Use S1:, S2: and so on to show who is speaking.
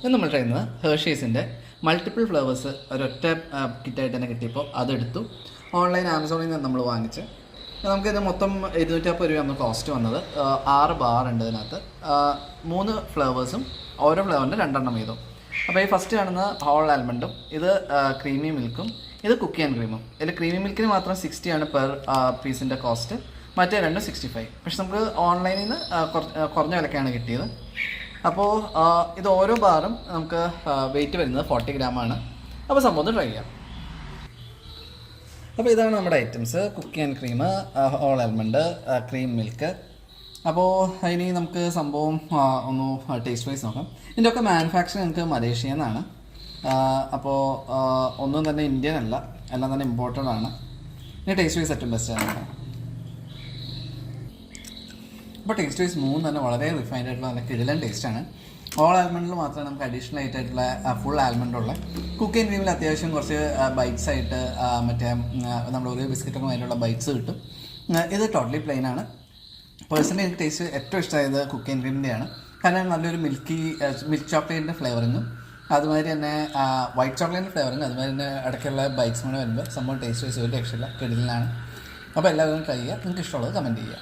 S1: ഇത് നമ്മൾ ട്രൈ ചെയ്യുന്നത് ഹേർഷീസിൻ്റെ മൾട്ടിപ്പിൾ ഫ്ലേവേഴ്സ് ഒരൊറ്റ കിറ്റായിട്ട് തന്നെ കിട്ടിയപ്പോൾ അതെടുത്തു. ഓൺലൈൻ ആമസോണിൽ നിന്ന് നമ്മൾ വാങ്ങിച്ച് നമുക്കിത് മൊത്തം 250 രൂപ നമുക്ക് കോസ്റ്റ് വന്നത്. 6 ബാർ ഉണ്ട് ഇതിനകത്ത്, 3 ഫ്ലേവേഴ്സും ഓരോ ഫ്ലേവറിൻ്റെ 2 എണ്ണം വീതം. അപ്പോൾ ഈ ഫസ്റ്റ് കാണുന്ന ഹോൾ ആൽമണ്ടും, ഇത് ക്രീമി മിൽക്കും, ഇത് കുക്കി ആൻഡ് ക്രീമും. ഇതിൽ ക്രീമി മിൽക്കിന് മാത്രം 60 ആണ് പെർ പീസിൻ്റെ കോസ്റ്റ്, മറ്റേ രണ്ടും 65. പക്ഷെ നമുക്ക് ഓൺലൈനിൽ നിന്ന് കുറഞ്ഞ വിലക്കാണ് കിട്ടിയത്. അപ്പോൾ ഇത് ഓരോ ബാറും നമുക്ക് വെയിറ്റ് വരുന്നത് 40 ഗ്രാമാണ്. അപ്പോൾ സംഭവം ഒന്ന് ട്രൈ ചെയ്യാം. അപ്പോൾ ഇതാണ് നമ്മുടെ items: cookie and cream, whole almond, cream milk. അപ്പോൾ ഇനി നമുക്ക് സംഭവം ഒന്ന് ടേസ്റ്റ് വൈസ് നോക്കാം. ഇതിൻ്റെയൊക്കെ മാനുഫാക്ചർ നമുക്ക് മലേഷ്യയിൽ നിന്നാണ്. അപ്പോൾ ഒന്നും തന്നെ ഇന്ത്യൻ അല്ല, എല്ലാം തന്നെ ഇമ്പോർട്ടഡ് ആണ്. ഇനി ടേസ്റ്റ് വൈസ് ഏറ്റവും ബെസ്റ്റാണ്. അപ്പോൾ ടേസ്റ്റ് വൈസ് 3 തന്നെ വളരെ റിഫൈൻഡ് ആയിട്ടുള്ള നല്ല കിടിലൻ ടേസ്റ്റാണ്. ഓൾ ആൽമണ്ടിൽ മാത്രമേ നമുക്ക് അഡീഷണൽ ആയിട്ടുള്ള ഫുൾ ആൽമണ്ടുള്ള. കുക്കി ആൻഡ് ക്രീമിൽ അത്യാവശ്യം കുറച്ച് ബൈറ്റ്സ് ആയിട്ട് മറ്റേ നമ്മുടെ ഒരു ബിസ്ക്കറ്റൊക്കെ അതിലുള്ള ബൈറ്റ്സ് കിട്ടും. ഇത് ടോട്ടലി പ്ലെയിൻ ആണ്. പേഴ്സണലി എനിക്ക് ടേസ്റ്റ് ഏറ്റവും ഇഷ്ടമായത് കുക്കി ആൻഡ് ക്രീമിൻ്റെയാണ്. കാരണം നല്ലൊരു മിൽക്ക് ചോക്ലേറ്റിൻ്റെ ഫ്ലേവറിങ്ങും അതുമാതിരി തന്നെ വൈറ്റ് ചോക്ലേറ്റിൻ്റെ ഫ്ലേവറിങ്ങും അതുമാതിരി തന്നെ ഇടയ്ക്കുള്ള ബൈറ്റ്സ് കൂടെ വരുമ്പോൾ സംഭവം ടേസ്റ്റ് വൈസ് ഒരു രക്ഷയില്ല, കിടിലാണ്. അപ്പോൾ എല്ലാവരും ട്രൈ ചെയ്യുക. നിങ്ങൾക്ക് ഇഷ്ടമുള്ളത് കമൻറ്റ് ചെയ്യുക.